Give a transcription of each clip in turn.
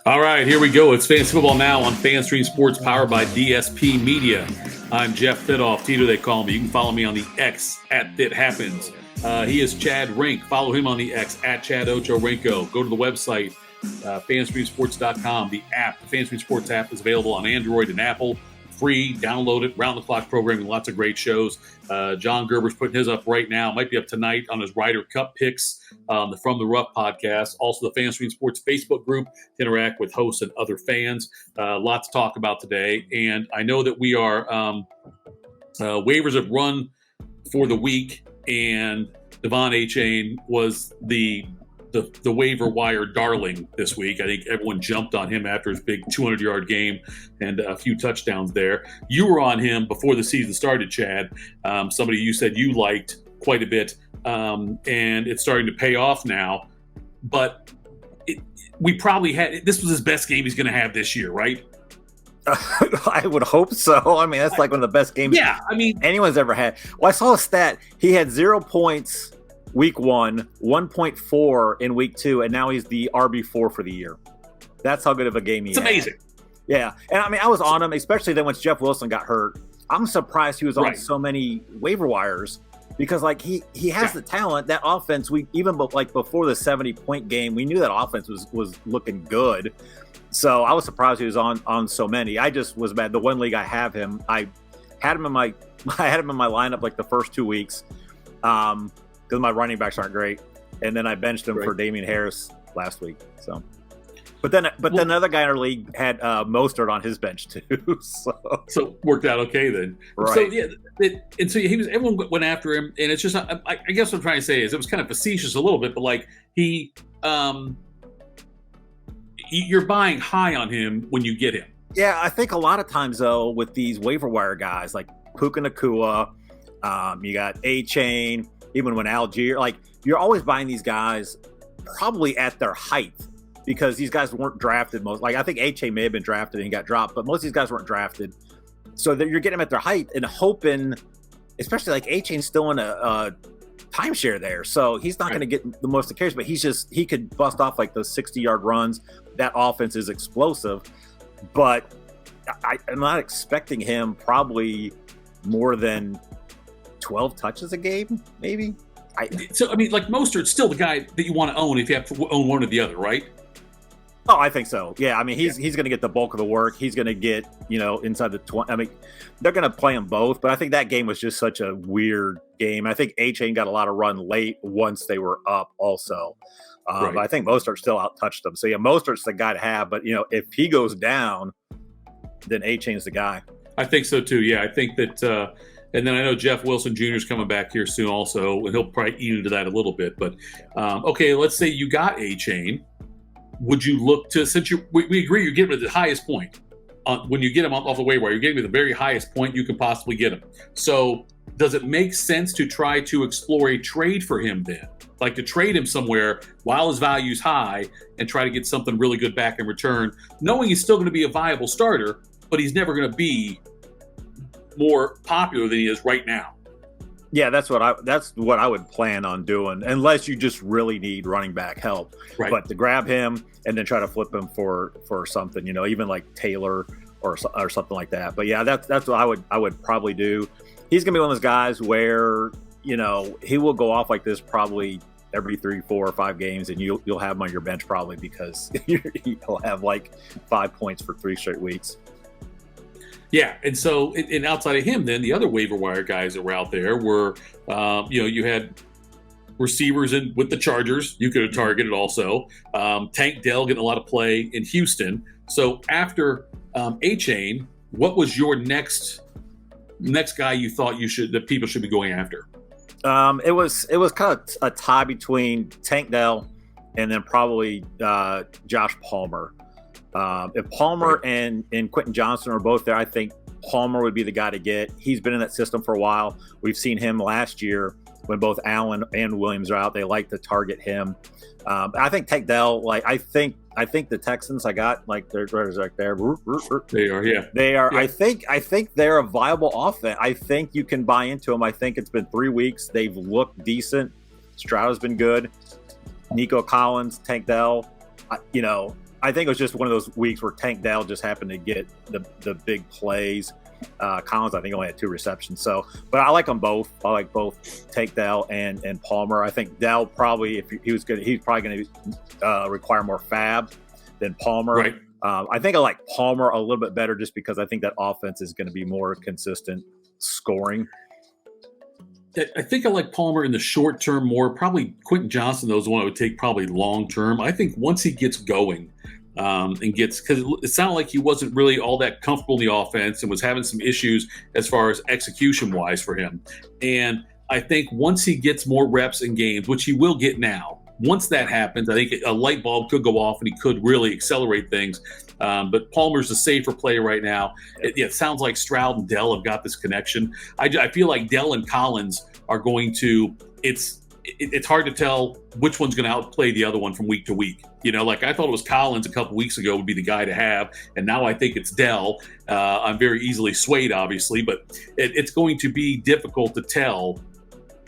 All right, here we go. It's Fantasy Football Now on FanStream Sports, powered by DSP Media. I'm Jeff Fitoff, Tito they call me. You can follow me on the X at FitHappens. He is Chad Rink. Follow him on the X at Chad Ochorinco. Go to the website, FanStreamSports.com. The app, the FanStream Sports app, is available on Android and Apple. Free, download it, round-the-clock programming, lots of great shows. John Gerber's putting his up right now, might be up tonight on his Ryder Cup picks, the From the Rough podcast. Also, the FanStream Sports Facebook group to interact with hosts and other fans. Lots to talk about today. And I know that we are waivers have run for the week, and Devon Achane was the waiver wire darling this week. I think everyone jumped on him after his big 200-yard game and a few touchdowns there. You were on him before the season started, Chad. Somebody you said you liked quite a bit, and it's starting to pay off now. But we probably this was his best game he's going to have this year, right? I would hope so. I mean, that's like one of the best games anyone's ever had. Well, I saw a stat. He had 0 points week 1, 1.4 in week 2, and now he's the RB4 for the year. That's how good of a game he had. It's amazing. Yeah. And I mean, I was on him, especially then once Jeff Wilson got hurt. I'm surprised he was on so many waiver wires because, like, he has the talent. That offense, even like before the 70-point game, we knew that offense was looking good. So I was surprised he was on so many. I just was mad. The one league I have him, I had him in my lineup like the first 2 weeks. Because my running backs aren't great, and then I benched him for Damian Harris last week. So, but then another guy in our league had Mostert on his bench too. So worked out okay then. Right. So so he was. Everyone went after him, and it's just. I guess what I'm trying to say is it was kind of facetious a little bit, but like you're buying high on him when you get him. Yeah, I think a lot of times though with these waiver wire guys like Puka Nacua, you got Achane. Even when Algier, like you're always buying these guys probably at their height because these guys weren't drafted most. Like I think Achane may have been drafted and he got dropped, but most of these guys weren't drafted. So that you're getting them at their height and hoping, especially like Achane's still in a timeshare there. So he's not going to get the most of the carries, but he could bust off like those 60-yard runs. That offense is explosive, but I'm not expecting him probably more than 12 touches a game, maybe. So I mean, like Mostert's still the guy that you want to own if you have to own one or the other, right? Oh, I think so. Yeah, I mean, he's going to get the bulk of the work. He's going to get inside the 20. I mean, they're going to play them both, but I think that game was just such a weird game. I think Achane got a lot of run late once they were up, also. But I think Mostert still out-touched them. So yeah, Mostert's the guy to have. But if he goes down, then Achane's the guy. I think so too. Yeah, I think that. And then I know Jeff Wilson Jr. is coming back here soon also, and he'll probably eat into that a little bit. But, okay, let's say you got Achane. Would you look to, since we agree you're getting at the highest point, when you get him off the waiver, you're getting at the very highest point you can possibly get him. So does it make sense to try to explore a trade for him then? Like to trade him somewhere while his value's high and try to get something really good back in return, knowing he's still going to be a viable starter, but he's never going to be more popular than he is right now. Yeah, that's what I would plan on doing, unless you just really need running back help. Right. But to grab him and then try to flip him for something, even like Taylor or something like that. But yeah, that's what I would probably do. He's gonna be one of those guys where he will go off like this probably every 3, 4, or 5 games, and you'll have him on your bench probably because he'll have like 5 points for 3 straight weeks. Yeah, and so and outside of him, then the other waiver wire guys that were out there were, you had receivers with the Chargers. You could have targeted also. Tank Dell getting a lot of play in Houston. So after Achane, what was your next guy you thought that people should be going after? It was kind of a tie between Tank Dell and then probably Josh Palmer. If Palmer and Quentin Johnson are both there, I think Palmer would be the guy to get. He's been in that system for a while. We've seen him last year when both Allen and Williams are out. They like to target him. I think Tank Dell, I think the Texans, I got like they're right there. They are, yeah. They are. Yeah. I think they're a viable offense. I think you can buy into them. I think it's been 3 weeks. They've looked decent. Stroud has been good. Nico Collins, Tank Dell. I think it was just one of those weeks where Tank Dell just happened to get the big plays. Collins, I think, only had 2 receptions. So, but I like them both. I like both Tank Dell and Palmer. I think Dell probably, if he was good, he's probably going to require more fab than Palmer. Right. I think I like Palmer a little bit better just because I think that offense is going to be more consistent scoring. I think I like Palmer in the short term more. Probably Quentin Johnson, though, is the one I would take probably long term. I think once he gets going and gets, because it sounded like he wasn't really all that comfortable in the offense and was having some issues as far as execution wise for him. And I think once he gets more reps in games, which he will get now, once that happens, I think a light bulb could go off and he could really accelerate things. But Palmer's a safer play right now. It sounds like Stroud and Dell have got this connection. I feel like Dell and Collins are going to – it's hard to tell which one's going to outplay the other one from week to week. You know, like I thought it was Collins a couple weeks ago would be the guy to have, and now I think it's Dell. I'm very easily swayed, obviously, but it's going to be difficult to tell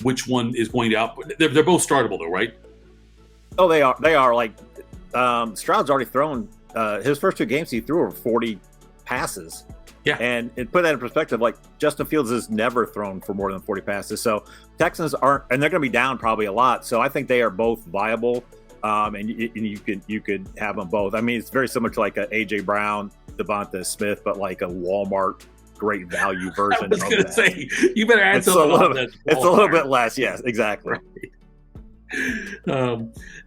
which one is going to outplay. They're both startable, though, right? Oh, they are. They are. Like Stroud's already thrown his first 2 games. He threw over 40 passes. Yeah. And put that in perspective, like Justin Fields has never thrown for more than 40 passes. So Texans aren't, and they're going to be down probably a lot. So I think they are both viable. And you could have them both. I mean, it's very similar to like a AJ Brown, Devonta Smith, but like a Walmart great value version. I was going to say, you better add something on that. It's a little bit less. Yes, exactly. Right.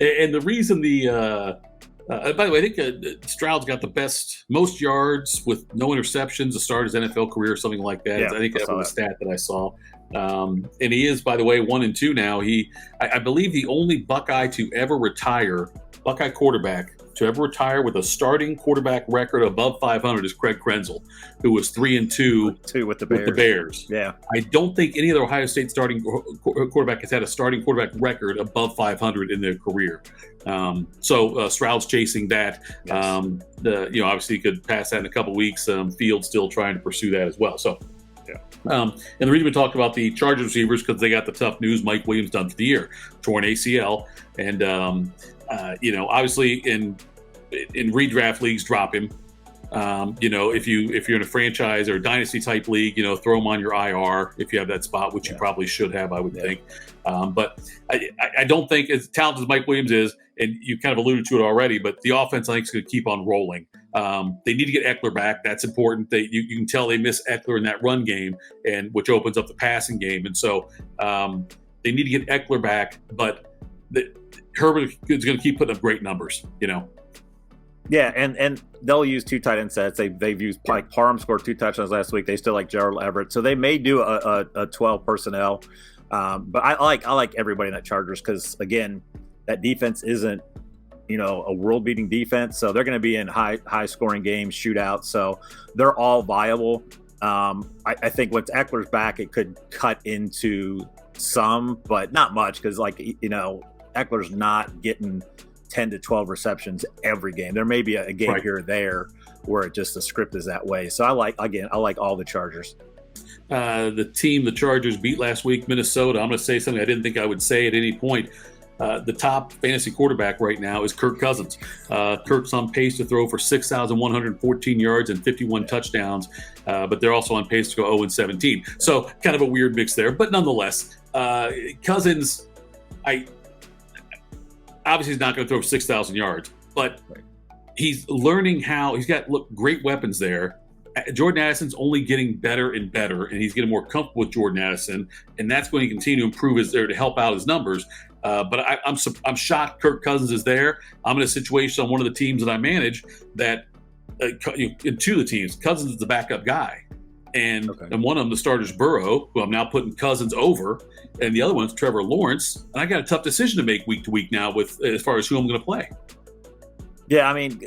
And the reason by the way, I think Stroud's got the most yards with no interceptions to start his NFL career or something like that. Yeah, I think that was a stat that I saw. And he is, by the way, 1-2 now. I believe the only Buckeye quarterback to ever retire with a starting quarterback record above 500 is Craig Krenzel, who was 3-2 with the Bears. Yeah, I don't think any other Ohio State starting quarterback has had a starting quarterback record above 500 in their career. So Stroud's chasing that. Yes. Obviously he could pass that in a couple weeks. Fields still trying to pursue that as well. So. And the reason we talked about the Chargers receivers because they got the tough news. Mike Williams done for the year, torn ACL, and obviously in redraft leagues, drop him. If you're in a franchise or a dynasty type league, throw him on your IR if you have that spot, which you probably should have, I would think. But I don't think as talented as Mike Williams is, and you kind of alluded to it already, but the offense I think is going to keep on rolling. They need to get Eckler back. That's important. You can tell they miss Eckler in that run game, and which opens up the passing game. And so they need to get Eckler back, but Herbert is going to keep putting up great numbers, Yeah, and they'll use 2 tight end sets. They've used like Parham scored 2 touchdowns last week. They still like Gerald Everett, so they may do a 12 personnel. But I like everybody in that Chargers because again, that defense isn't a world beating defense, so they're going to be in high scoring games, shootouts. So they're all viable. I think once Eckler's back, it could cut into some, but not much because Eckler's not getting 10 to 12 receptions every game. There may be a game here or there where the script is that way. So I like all the Chargers. The team the Chargers beat last week, Minnesota. I'm going to say something I didn't think I would say at any point. The top fantasy quarterback right now is Kirk Cousins. Kirk's on pace to throw for 6,114 yards and 51 touchdowns, but they're also on pace to go 0-17. So kind of a weird mix there, but nonetheless, Cousins, obviously he's not going to throw 6,000 yards, but he's learning how. He's got great weapons there. Jordan Addison's only getting better and better, and he's getting more comfortable with Jordan Addison, and that's going to continue to improve to help out his numbers. But I'm shocked Kirk Cousins is there. I'm in a situation on one of the teams that I manage that in 2 of the teams, Cousins is the backup guy. And one of them, the starter's Burrow, who I'm now putting Cousins over, and the other one's Trevor Lawrence. And I got a tough decision to make week to week now as far as who I'm going to play. Yeah, I mean,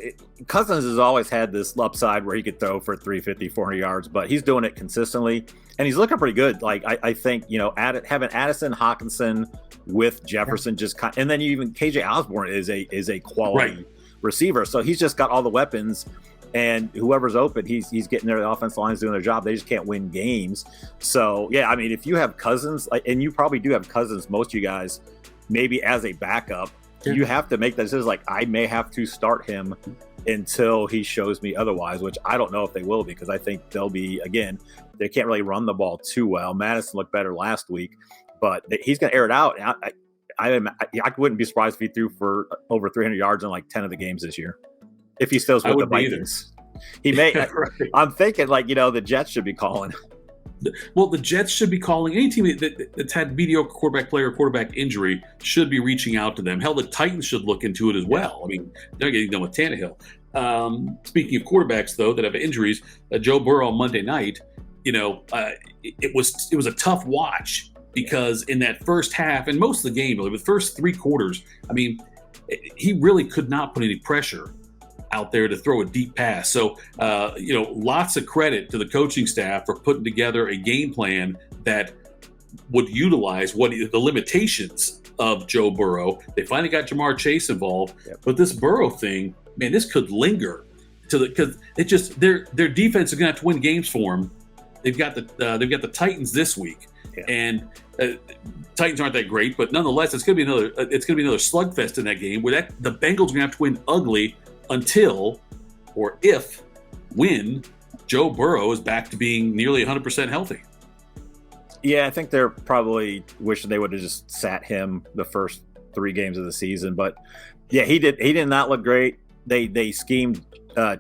Cousins has always had this upside where he could throw for 350, 400 yards, but he's doing it consistently, and he's looking pretty good. Like, I think, having Addison, Hawkinson with Jefferson and then even KJ Osborne is a quality receiver. So he's just got all the weapons, and whoever's open, he's getting there. The offensive line's doing their job. They just can't win games. So, yeah, I mean, if you have Cousins, and you probably do have Cousins, most of you guys, maybe as a backup, you have to make that decision. Like, I may have to start him until he shows me otherwise, which I don't know if they will, because I think they'll be, again, they can't really run the ball too well. Madison looked better last week, but he's going to air it out. I wouldn't be surprised if he threw for over 300 yards in like 10 of the games this year, if he stills with the Vikings. He may. Right. I'm thinking the Jets should be calling. Well, the Jets should be calling. Any team that's had mediocre quarterback play or quarterback injury should be reaching out to them. Hell, the Titans should look into it as well. I mean, they're getting done with Tannehill. Speaking of quarterbacks, though, that have injuries, Joe Burrow on Monday night, it was a tough watch, because in that first half and most of the game, really, the first three quarters, I mean, he really could not put any pressure out there to throw a deep pass. So, lots of credit to the coaching staff for putting together a game plan that would utilize the limitations of Joe Burrow. They finally got Jamar Chase involved, but this Burrow thing, man, this could linger because it just their defense is going to have to win games for them. They've got the Titans this week, and Titans aren't that great, but nonetheless, it's going to be another slugfest in that game where the Bengals are going to have to win ugly until, or if, when Joe Burrow is back to being nearly 100% healthy. Yeah, I think they're probably wishing they would have just sat him the first 3 games of the season. But yeah, he did not look great. They schemed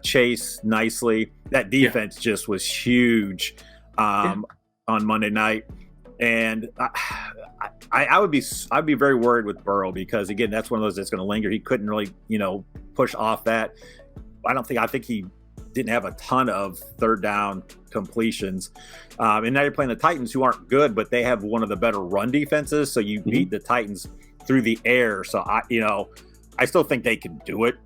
Chase nicely. That defense just was huge on Monday night, and I'd be very worried with Burrow, because again, that's one of those that's going to linger. He couldn't really push off that. I think he didn't have a ton of third down completions. And now you're playing the Titans, who aren't good, but they have one of the better run defenses. So you beat the Titans through the air. So I still think they can do it,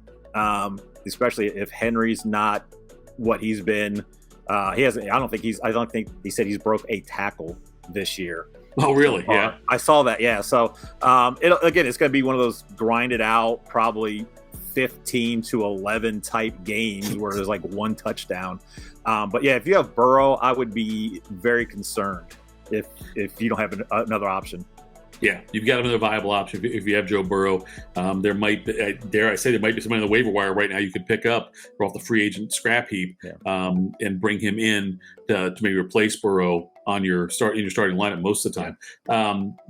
especially if Henry's not what he's been. He hasn't. I don't think he said he's broke a tackle this year. Oh, really? Yeah. I saw that. Yeah. So it's going to be one of those grinded out, probably 15 to 11 type games where there's like one touchdown. But yeah, if you have Burrow, I would be very concerned if you don't have another option. Yeah, you've got another viable option if you have Joe Burrow. There might be, dare I say, there might be somebody on the waiver wire right now you could pick up off the free agent scrap heap, and bring him in to maybe replace Burrow in your starting lineup most of the time.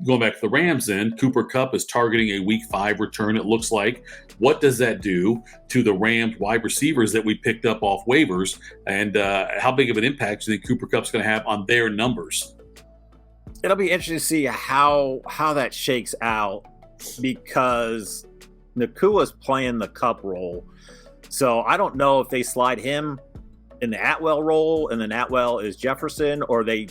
Going back to the Rams, then Cooper Kupp is targeting a Week 5 return. It looks like. What does that do to the Rams wide receivers that we picked up off waivers, and how big of an impact do you think Cooper Kupp's going to have on their numbers? It'll be interesting to see how that shakes out, because Nakua's playing the Kupp role. So I don't know if they slide him in the Atwell role, and then Atwell is Jefferson, or I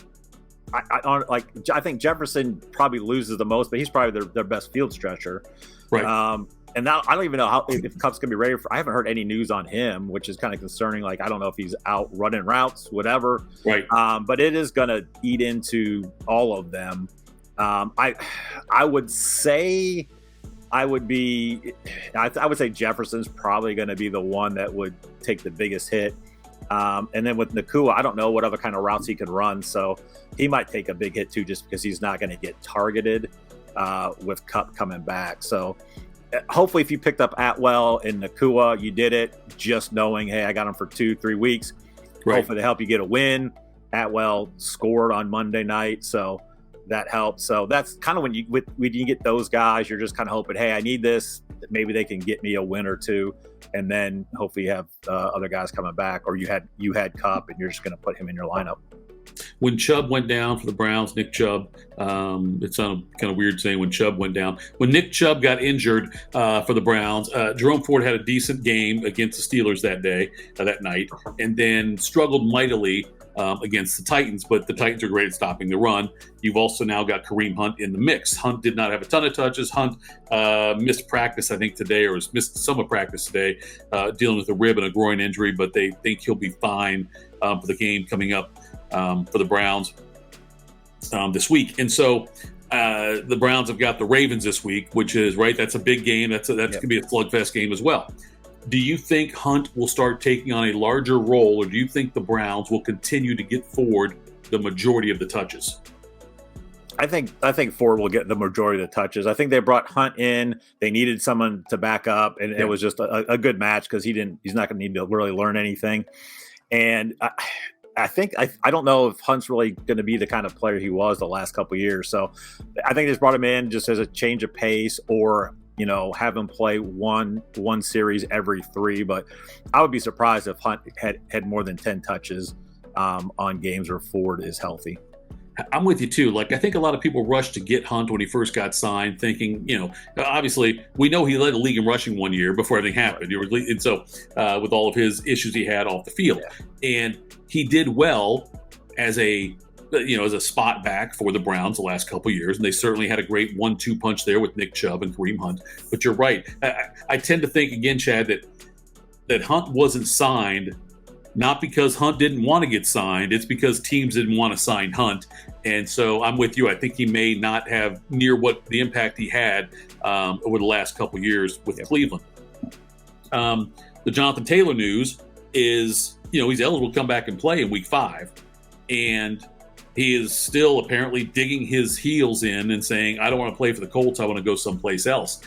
think Jefferson probably loses the most, but he's probably their best field stretcher. Right. And now I don't even know if Kupp's gonna be ready I haven't heard any news on him, which is kind of concerning. Like, I don't know if he's out running routes, whatever. Right. But it is gonna eat into all of them. I would say Jefferson's probably going to be the one that would take the biggest hit. And then with Nakua, I don't know what other kind of routes he can run, so he might take a big hit too, just because he's not going to get targeted with Kupp coming back. So hopefully if you picked up Atwell and Nakua, you did it just knowing, hey, I got him for 2-3 weeks. Right. Hopefully to help you get a win. Atwell scored on Monday night, so that helped. So that's kind of when you get those guys, you're just kind of hoping, hey, I need this. Maybe they can get me a win or two, and then hopefully you have other guys coming back, or you had Kupp and you're just going to put him in your lineup. When Chubb went down for the Browns, Nick Chubb, it sounded kind of weird saying when Chubb went down. When Nick Chubb got injured for the Browns, Jerome Ford had a decent game against the Steelers that night, and then struggled mightily against the Titans, but the Titans are great at stopping the run. You've also now got Kareem Hunt in the mix. Hunt did not have a ton of touches. Hunt missed practice, I think, today, or missed some of practice today, dealing with a rib and a groin injury, but they think he'll be fine for the game coming up for the Browns this week. And so the Browns have got the Ravens this week, which is, right, that's a big game. That's going to be a slugfest game as well. Do you think Hunt will start taking on a larger role, or do you think the Browns will continue to get Ford the majority of the touches? I think Ford will get the majority of the touches. I think they brought Hunt in. They needed someone to back up, and it was just a good match because he's not going to need to really learn anything. And I don't know if Hunt's really going to be the kind of player he was the last couple of years. So I think they just brought him in just as a change of pace, or have him play one series every 3. But I would be surprised if Hunt had more than 10 touches on games where Ford is healthy. I'm with you too. Like, I think a lot of people rushed to get Hunt when he first got signed, thinking, obviously we know he led the league in rushing one year before everything happened. And so with all of his issues he had off the field, and he did well as a spot back for the Browns the last couple of years, and they certainly had a great 1-2 punch there with Nick Chubb and Kareem Hunt. But you're right. I tend to think again, Chad, that Hunt wasn't signed not because Hunt didn't want to get signed. It's because teams didn't want to sign Hunt. And so I'm with you. I think he may not have near what the impact he had over the last couple of years with Cleveland. The Jonathan Taylor news is, he's eligible to come back and play in week 5. And he is still apparently digging his heels in and saying, I don't want to play for the Colts. I want to go someplace else.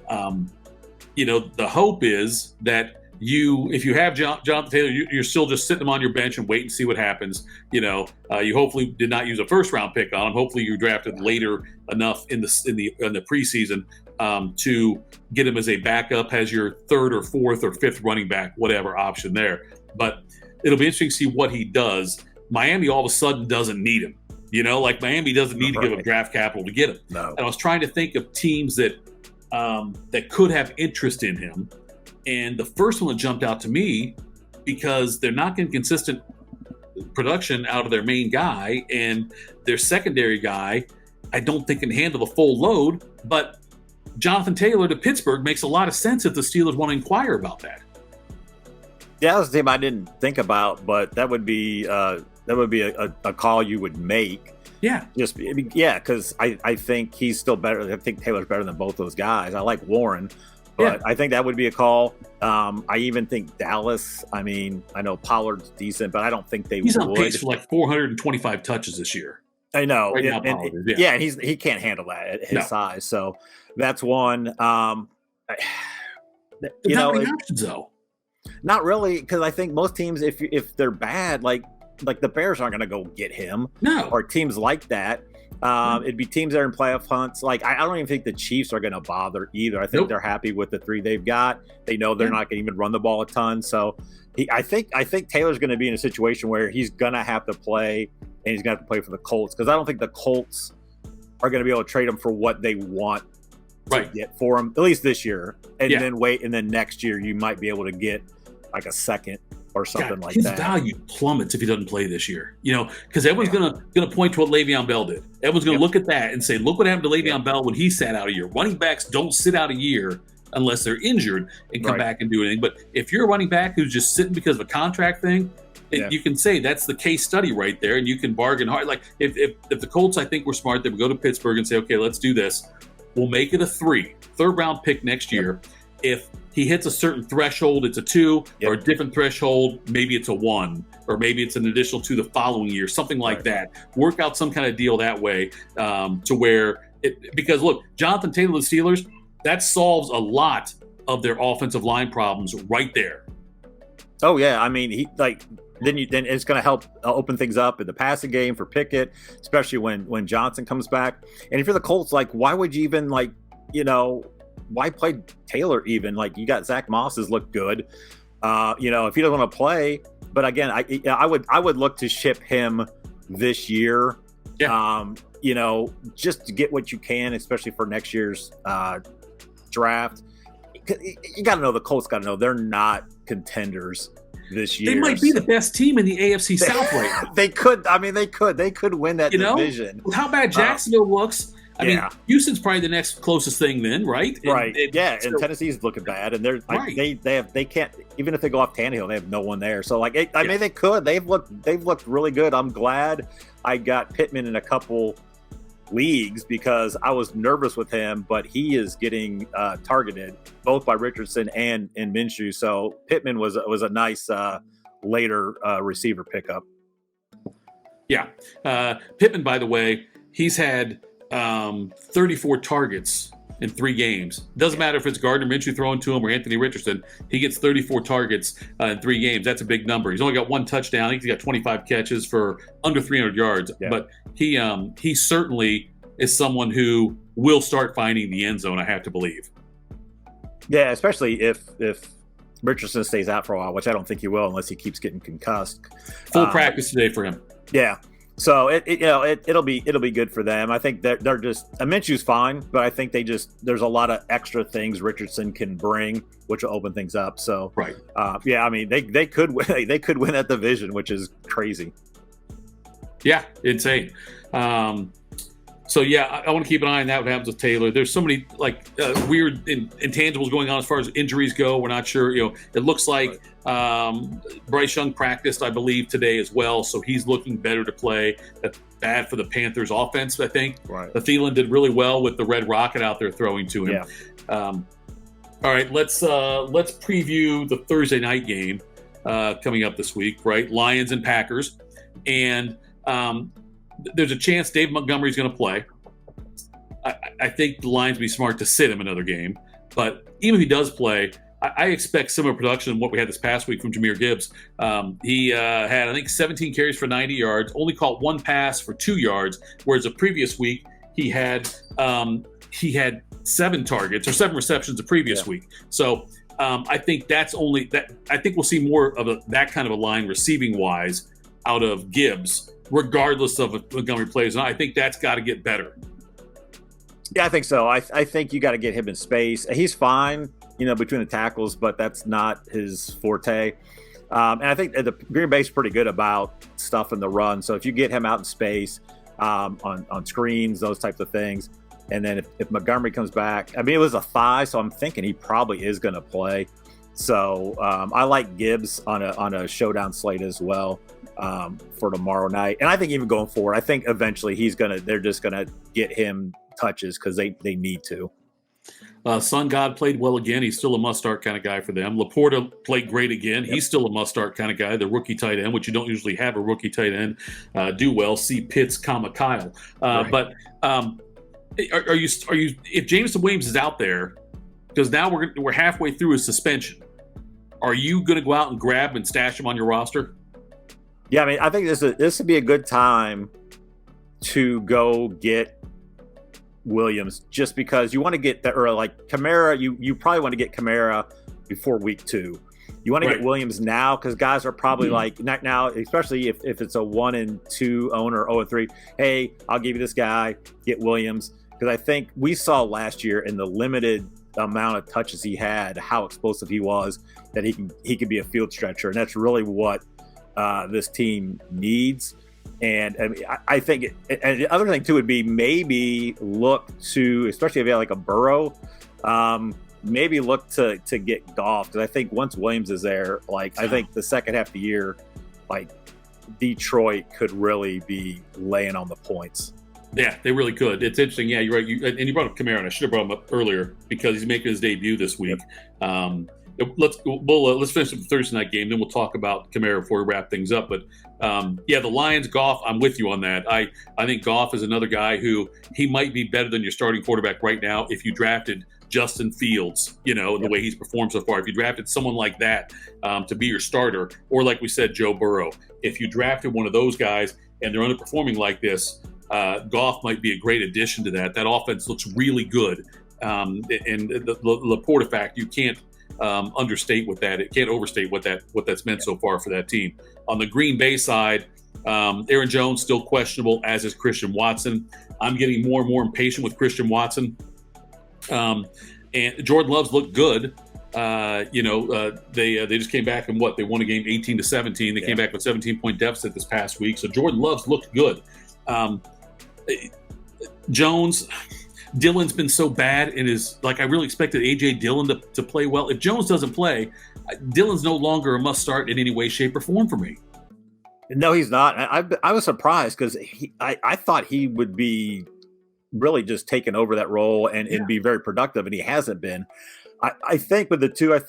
The hope is that if you have Jonathan Taylor, you're still just sitting him on your bench and wait and see what happens. You hopefully did not use a first-round pick on him. Hopefully you drafted later enough in the preseason to get him as a backup, has your 3rd or 4th or 5th running back, whatever option there. But it'll be interesting to see what he does. Miami all of a sudden doesn't need him. Miami doesn't need to give up draft capital to get him. No. And I was trying to think of teams that could have interest in him. And the first one that jumped out to me, because they're not getting consistent production out of their main guy, and their secondary guy, I don't think can handle the full load. But Jonathan Taylor to Pittsburgh makes a lot of sense if the Steelers want to inquire about that. Yeah, that was a team I didn't think about, but that would be a call you would make. Yeah. Because I think he's still better. I think Taylor's better than both those guys. I like Warren. But I think that would be a call. I even think Dallas. I mean, I know Pollard's decent, but I don't think he's on pace for like 425 touches this year. I know. Right now, Pollard is, and he can't handle that at his size. So that's one. Not many options though. Not really, because I think most teams, if they're bad, like the Bears aren't going to go get him. No. Or teams like that. It'd be teams that are in playoff hunts. Like, I don't even think the Chiefs are going to bother either. I think they're happy with the 3 they've got. They know they're not going to even run the ball a ton. So I think Taylor's going to be in a situation where he's going to have to play, and he's going to have to play for the Colts, because I don't think the Colts are going to be able to trade him for what they want to get for him, at least this year. And then wait, and then next year you might be able to get like a second or something like his that. His value plummets if he doesn't play this year, because everyone's going to point to what Le'Veon Bell did. Everyone's going to look at that and say, look what happened to Le'Veon Bell when he sat out a year. Running backs don't sit out a year unless they're injured and come back and do anything. But if you're a running back who's just sitting because of a contract thing, you can say that's the case study right there, and you can bargain hard. Like if the Colts, I think, were smart, they would go to Pittsburgh and say, okay, let's do this. We'll make it a 3rd-round pick next year. If he hits a certain threshold, it's a 2, or a different threshold, maybe it's a 1, or maybe it's an additional 2 the following year, something like that. Work out some kind of deal that way to where because look, Jonathan Taylor, the Steelers, that solves a lot of their offensive line problems right there. Oh yeah, I mean, then it's going to help open things up in the passing game for Pickett, especially when Johnson comes back. And if you're the Colts, why would you even why play Taylor even? You got Zach Moss has looked good. If he doesn't want to play, but again, I would look to ship him this year. Yeah. Just to get what you can, especially for next year's draft. You got to know, the Colts got to know they're not contenders this year. They might be the best team in the AFC South right now. They could win that division. With how bad Jacksonville looks. I mean, Houston's probably the next closest thing then, right? And Tennessee's looking bad, and they can't, even if they go off Tannehill, they have no one there. So I mean, they could. They've looked really good. I'm glad I got Pittman in a couple leagues because I was nervous with him, but he is getting targeted both by Richardson and Minshew. So Pittman was a nice later receiver pickup. Yeah, Pittman, by the way, he's had 34 targets in 3 games. Doesn't matter if it's Gardner Minshew throwing to him or Anthony Richardson. He gets 34 targets in 3 games. That's a big number. He's only got 1 touchdown. He's got 25 catches for under 300 yards. Yeah. But he certainly is someone who will start finding the end zone, I have to believe. Yeah, especially if Richardson stays out for a while, which I don't think he will unless he keeps getting concussed. Full practice today for him. Yeah. So it'll be good for them. I think that they're just Minshew's fine, but I think there's a lot of extra things Richardson can bring, which will open things up. So right, I mean they could win, they could win that division, which is crazy. Yeah, insane. So yeah, I want to keep an eye on that. What happens with Taylor? There's so many weird intangibles going on as far as injuries go. We're not sure. It looks like Bryce Young practiced, I believe, today as well, so he's looking better to play. That's bad for the Panthers' offense, I think. Right. The Thielen did really well with the red rocket out there throwing to him. Yeah. All right, let's preview the Thursday night game coming up this week. Right, Lions and Packers, and there's a chance Dave Montgomery's going to play. I think the Lions would be smart to sit him another game. But even if he does play, I expect similar production to what we had this past week from Jahmyr Gibbs. He had, I think, 17 carries for 90 yards, only caught 1 pass for 2 yards, whereas the previous week he had 7 targets or 7 receptions the previous week. So I think that's only that. I think we'll see more of that kind of a line receiving wise out of Gibbs, regardless of if Montgomery plays. And I think that's got to get better. Yeah, I think so. I think you got to get him in space. He's fine, between the tackles, but that's not his forte. And I think the Green Bay's pretty good about stuff in the run. So if you get him out in space, on screens, those types of things, and then if Montgomery comes back, I mean, it was a thigh, so I'm thinking he probably is going to play. So I like Gibbs on a showdown slate as well. For tomorrow night, and I think even going forward, I think eventually they're just gonna get him touches because they need to. Sun God played well again. He's still a must-start kind of guy for them. Laporta played great again. Yep. He's still a must-start kind of guy. The rookie tight end, which you don't usually have a rookie tight end do well. See Pitts, Kyle. Right. But are you if Jameson Williams is out there, because now we're halfway through his suspension, are you going to go out and grab and stash him on your roster? Yeah, I mean, I think this would be a good time to go get Williams, just because you want to get that, or like Kamara, you probably want to get Kamara before week 2. You want to get Williams now because guys are probably like not now, especially if it's a 1-2 owner, 0-3. Hey, I'll give you this guy, get Williams, because I think we saw last year in the limited amount of touches he had, how explosive he was, that he could be a field stretcher, and that's really what this team needs. And I mean, I think and the other thing too would be maybe look to, especially if you have like a Burrow, maybe look to get Goff, because I think once Williams is there, like I think the second half of the year, like Detroit could really be laying on the points. Yeah, they really could. It's interesting. Yeah, you're right. And you brought up Kamara, and I should have brought him up earlier because he's making his debut this week. Yep. Let's finish the Thursday night game, then we'll talk about Kamara before we wrap things up. But the Lions, Goff, I'm with you on that. I think Goff is another guy who he might be better than your starting quarterback right now if you drafted Justin Fields, the way he's performed so far. If you drafted someone like that to be your starter, or like we said, Joe Burrow, if you drafted one of those guys and they're underperforming like this, Goff might be a great addition to that. That offense looks really good. And the Laporta fact, you can't understate what that. It can't overstate what that's meant so far for that team. On the Green Bay side, Aaron Jones still questionable, as is Christian Watson. I'm getting more and more impatient with Christian Watson. And Jordan Love's looked good. They just came back and they won a game 18-17. They came back with 17-point deficit this past week. So Jordan Love's looked good. Jones. Dillon's been so bad and I really expected A.J. Dillon to play well. If Jones doesn't play, Dillon's no longer a must start in any way, shape, or form for me. No, he's not. I was surprised because I thought he would be really just taking over that role and be very productive, and he hasn't been. I think with the two, I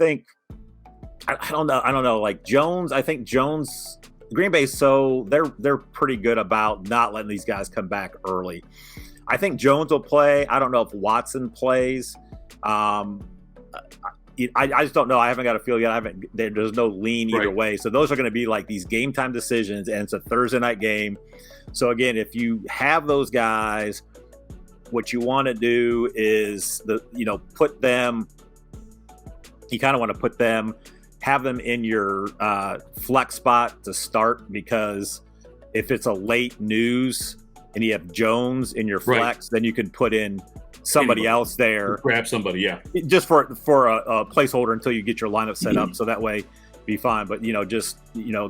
don't know. Like Jones, I think Jones Green Bay, so they're pretty good about not letting these guys come back early. I think Jones will play. I don't know if Watson plays. I just don't know. I haven't got a feel yet. There's no lean either way. So those are going to be like these game time decisions, and it's a Thursday night game. So again, if you have those guys, what you want to do is put them. You kind of want to put them, have them in your flex spot to start, because if it's a late news and you have Jones in your flex, then you can put in somebody else there. Grab somebody, just for a placeholder until you get your lineup set up, so that way be fine. But just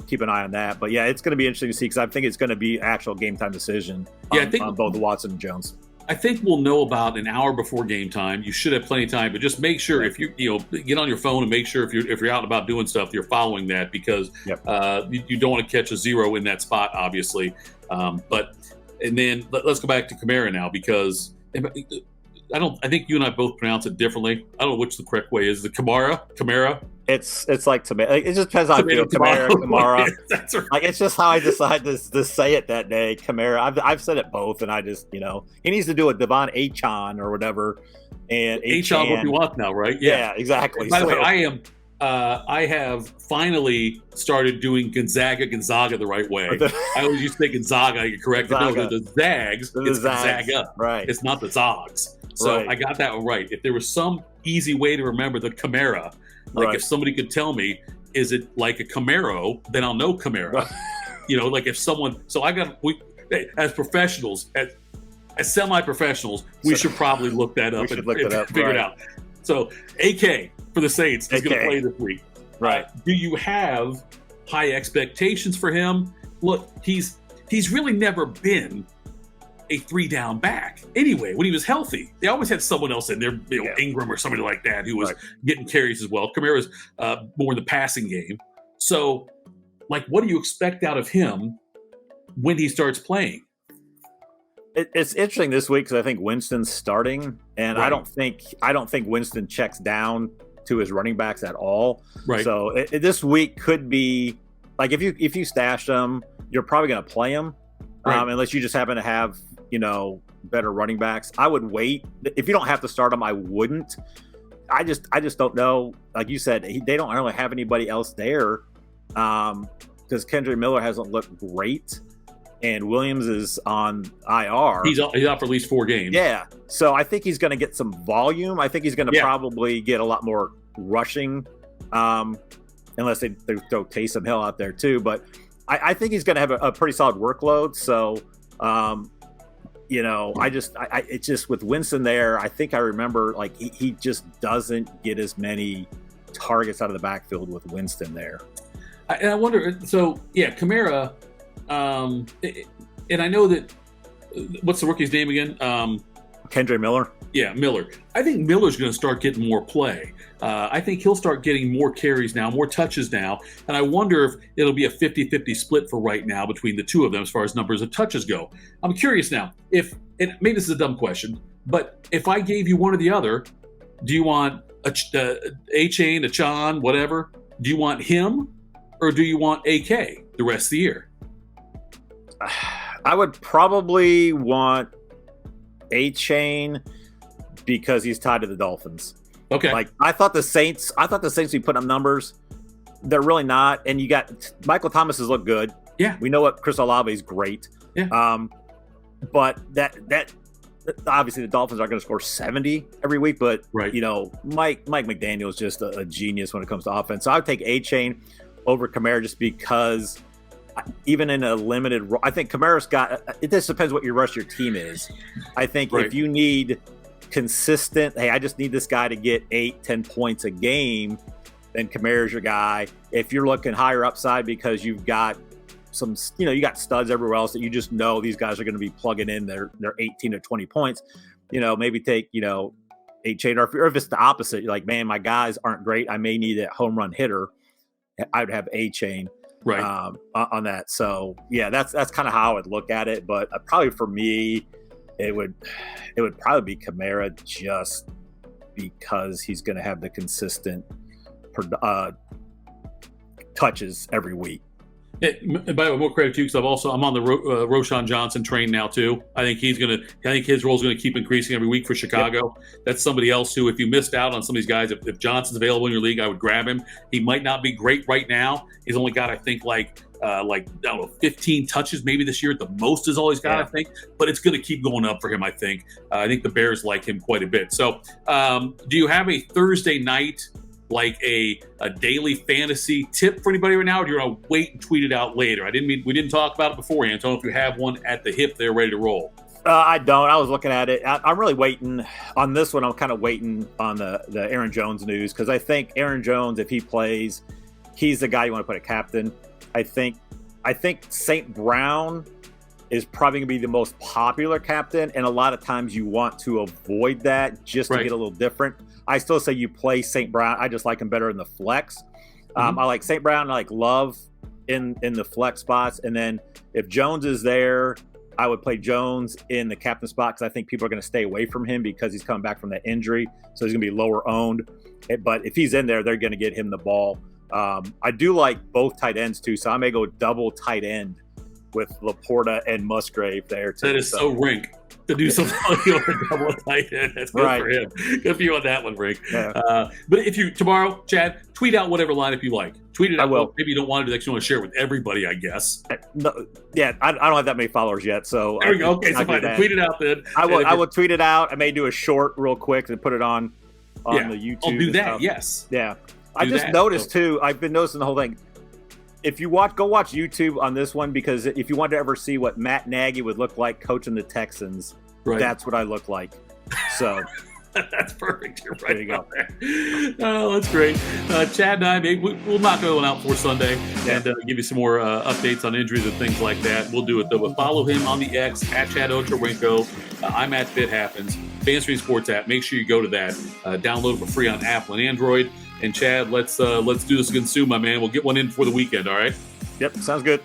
keep an eye on that. But yeah, it's going to be interesting to see, because I think it's going to be actual game time decision on both Watson and Jones. I think we'll know about an hour before game time. You should have plenty of time, but just make sure if you get on your phone and make sure if you're out and about doing stuff, you're following that, because you don't want to catch a zero in that spot, obviously. And then let's go back to Kamara now, because I think you and I both pronounce it differently. I don't know which the correct way is. The Kamara. It's like tomato. It just depends how I feel. Kamara. That's right. Like, it's just how I decide to say it that day. Kamara. I've said it both, and I just he needs to do a Devon Achon or whatever. And Achon, what you want now, right? Yeah, exactly. By the way, I have finally started doing Gonzaga the right way. I always used to say Gonzaga. I get corrected. No, the Zags. It's Gonzaga. Right. It's not the Zogs. So I got that one right. If there was some easy way to remember the Kamara, if somebody could tell me, is it like a Camaro, then I'll know Kamara. Like if someone. So as professionals, as semi-professionals, we should probably look that up and figure it out. So AK for the Saints is going to play this week. Right. Do you have high expectations for him? Look, he's really never been a 3-down back. Anyway, when he was healthy, they always had someone else in there, Ingram or somebody like that, who was getting carries as well. Kamara's more in the passing game. So, what do you expect out of him when he starts playing? It's interesting this week, because I think Winston's starting, and I don't think Winston checks down to his running backs at all. Right. So this week could be like, if you stash them, you're probably going to play them, unless you just happen to have better running backs. I would wait. If you don't have to start them, I wouldn't. I just don't know. Like you said, they don't really have anybody else there, because Kendrick Miller hasn't looked great. And Williams is on IR. He's out for at least 4 games. Yeah. So I think he's going to get some volume. I think he's going to probably get a lot more rushing, unless they throw Taysom Hill out there too. But I think he's going to have a pretty solid workload. So, it's just with Winston there, I think I remember he just doesn't get as many targets out of the backfield with Winston there. And I wonder, Kamara. And I know that what's the rookie's name again? Kendrick Miller. Yeah, Miller. I think Miller's going to start getting more play. I think he'll start getting more carries now, more touches now. And I wonder if it'll be a 50-50 split for right now between the two of them as far as numbers of touches go. I'm curious now, and maybe this is a dumb question, but if I gave you one or the other, do you want A-Chain, Achon, whatever? Do you want him, or do you want AK the rest of the year? I would probably want A-Chain, because he's tied to the Dolphins. Okay. I thought the Saints would put up numbers. They're really not. And you got Michael Thomas has looked good. Yeah. We know what Chris Olave is great. Yeah. But that obviously the Dolphins aren't going to score 70 every week, but Mike McDaniel is just a genius when it comes to offense. So I would take A-Chain over Kamara, just because even in a limited, I think Kamara's it just depends what your rest of your team is. I think if you need consistent, hey, I just need this guy to get 8-10 points a game, then Kamara's your guy. If you're looking higher upside because you've got some, you got studs everywhere else that you just know these guys are going to be plugging in their 18 to 20 points, maybe take, A-Chain, or if it's the opposite, you're like, man, my guys aren't great, I may need a home run hitter, I would have A-Chain on that. So yeah, that's kind of how I would look at it. But probably for me, it would probably be Kamara, just because he's going to have the consistent touches every week. And by the way, more credit to you because I'm on the Roshan Johnson train now too. I think his role is gonna keep increasing every week for Chicago. Yep. That's somebody else who, if you missed out on some of these guys, if Johnson's available in your league, I would grab him. He might not be great right now. He's only got, I think, like I don't know, 15 touches maybe this year at the most is all he's got, I think. But it's going to keep going up for him, I think. I think the Bears like him quite a bit. So do you have a Thursday night, like a daily fantasy tip for anybody right now, or do you want to wait and tweet it out later? We didn't talk about it beforehand. So I don't know if you have one at the hip there ready to roll. I don't. I was looking at it. I'm really waiting on this one. I'm kind of waiting on the Aaron Jones news because I think Aaron Jones, if he plays, he's the guy you want to put a captain. I think St. Brown is probably going to be the most popular captain, and a lot of times you want to avoid that just to get a little different. I still say you play St. Brown. I just like him better in the flex. I like St. Brown. I like Love in the flex spots, and then if Jones is there, I would play Jones in the captain spot because I think people are going to stay away from him because he's coming back from that injury, so he's going to be lower owned. But if he's in there, they're going to get him the ball. I do like both tight ends too, so I may go double tight end with Laporta and Musgrave there too. That is so Rink to do something like a double tight end. That's good for him. Good for you on that one, Rink. Yeah. But if you tomorrow, Chad, tweet out whatever lineup you like. Tweet it out. I will. Maybe you don't want to do that. You want to share it with everybody, I guess. No, I don't have that many followers yet, so there we go. Okay, so fine. Tweet it out then. I will tweet it out. I may do a short real quick and put it on the YouTube. I'll do that. Yes. Yeah. I just noticed too. I've been noticing the whole thing. If you go watch YouTube on this one, because if you want to ever see what Matt Nagy would look like coaching the Texans, that's what I look like. So that's perfect. You're right. There you go. Oh, that's great. Chad and I, we'll knock that one out for Sunday and give you some more updates on injuries and things like that. We'll do it though. But follow him on the X at Chad Ochocinco. I'm at Fit Happens. Fantasy Sports app. Make sure you go to that. Download it for free on Apple and Android. And Chad, let's do this again soon, my man. We'll get one in for the weekend, all right? Yep, sounds good.